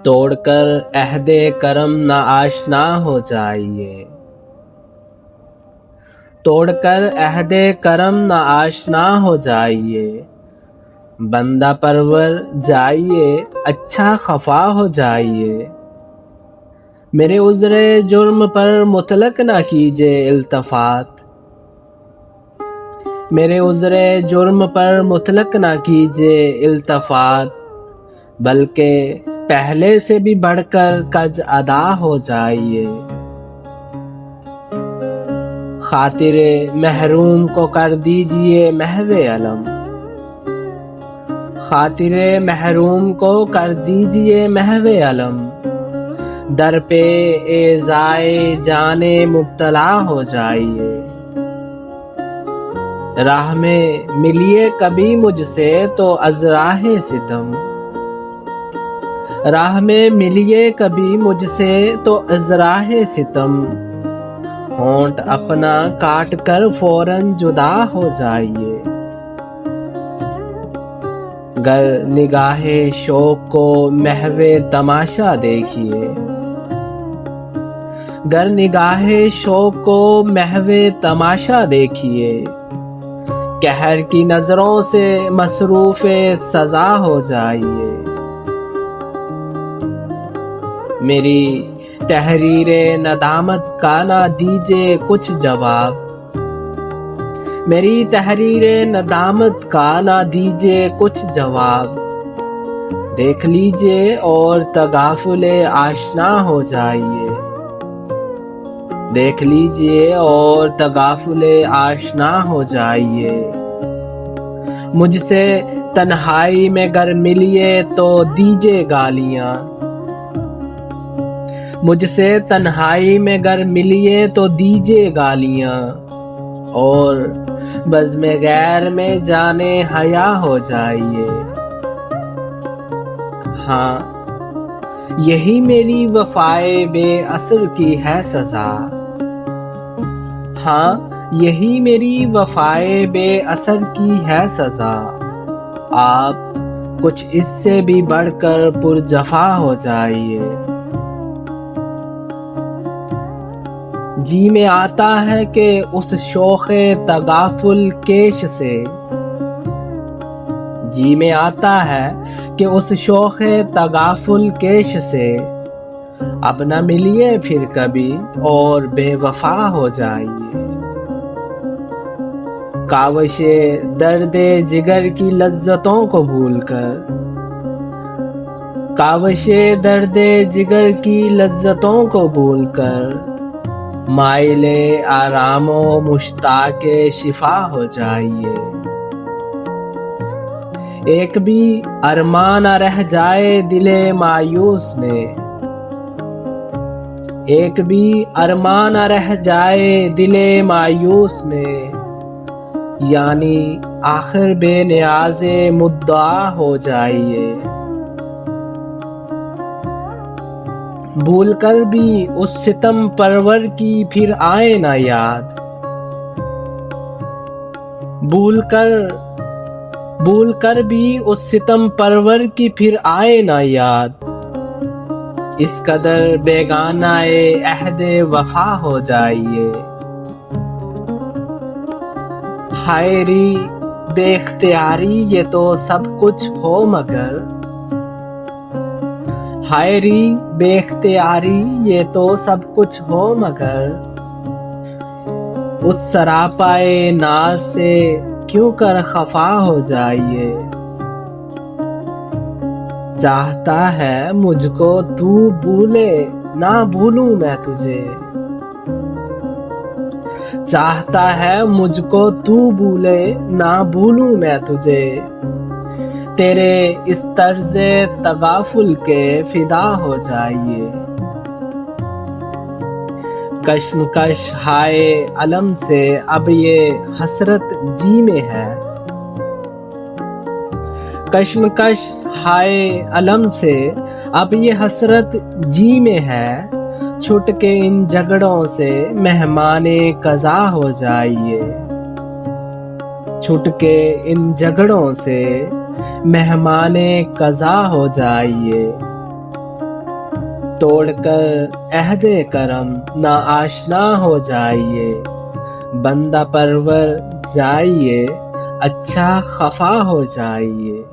توڑ کر عہد کرم نہ آشنا ہو جائیے، توڑ کر عہد کرم نہ آشنا ہو جائیے، بندہ پرور جائیے اچھا خفا ہو جائیے، میرے عذر جرم پر مطلق نہ کیجیے التفات، میرے عذر جرم پر مطلق نہ کیجیے التفات، بلکہ پہلے سے بھی بڑھ کر کج ادا ہو جائیے، خاطر محروم کو کر دیجیے محو علم، خاطر محروم کو کر دیجیے محو علم، در پہ ایذائے جان مبتلا ہو جائیے، راہ میں ملیے کبھی مجھ سے تو از راہ ستم، راہ میں ملیے کبھی مجھ سے تو از راہ ستم، ہونٹ اپنا کاٹ کر فوراً جدا ہو جائیے، گر نگاہ شوق کو محو تماشا دیکھیے، گر نگاہ شوق کو محو تماشا دیکھیے، قہر کی نظروں سے مصروف سزا ہو جائیے، میری تحریر ندامت کا نہ دیجیے کچھ جواب، میری تحریر ندامت کا نہ دیجیے کچھ جواب، دیکھ لیجیے اور تغافل آشنا ہو جائیے، دیکھ لیجیے اور تغافل آشنا ہو جائیے، مجھ سے تنہائی میں گر ملیے تو دیجیے گالیاں، مجھ سے تنہائی میں گر ملیے تو دیجیے گالیاں، اور بزم غیر میں جانے حیا ہو جائیے، ہاں یہی میری وفائے بے اثر کی ہے سزا، ہاں یہی میری وفائے بے اثر کی ہے سزا، آپ کچھ اس سے بھی بڑھ کر پرجفا ہو جائیے، جی میں آتا ہے کہ اس شوخ تغافل کیش سے، جی میں آتا ہے کہ اس شوخ تغافل کیش سے، اب نہ ملیے پھر کبھی اور بے وفا ہو جائیے، کاوش درد جگر کی لذتوں کو بھول کر، کاوش درد جگر کی لذتوں کو بھول کر، مائل آرام و مشتاق شفا ہو جائیے، ایک بھی ارمان نہ رہ جائے دل مایوس میں، ایک بھی ارمان نہ رہ جائے دل مایوس میں، یعنی آخر بے نیاز مدعا ہو جائیے، بھول کر بھی اس ستم پرور کی پھر آئے نہ یاد، بھول کر بھی اس ستم پرور کی پھر آئے نہ یاد، اس قدر بیگانہ عہد وفا ہو جائیے، ہائے ری بے اختیاری یہ تو سب کچھ ہو مگر، ہائے ری بے اختیاری یہ تو سب کچھ ہو مگر، اس سراپائے ناز سے کیوں کر خفا ہو جائیے، چاہتا ہے مجھ کو تو بھولے نہ بھولوں میں تجھے، چاہتا ہے مجھ کو تو بھولے نہ بھولوں میں تجھے، تیرے اس طرز تغافل کے فدا ہو جائیے، کشمکش ہائے علم سے اب یہ حسرت جی میں ہے، کشمکش ہائے علم سے اب یہ حسرت جی میں ہے، چھٹ کے ان جھگڑوں سے مہمان قضا ہو جائیے، چھٹ کے ان جھگڑوں سے مہمان قضا ہو جائیے، توڑ کر عہد کرم نا آشنا ہو جائیے، بندہ پرور جائیے، اچھا خفا ہو جائیے۔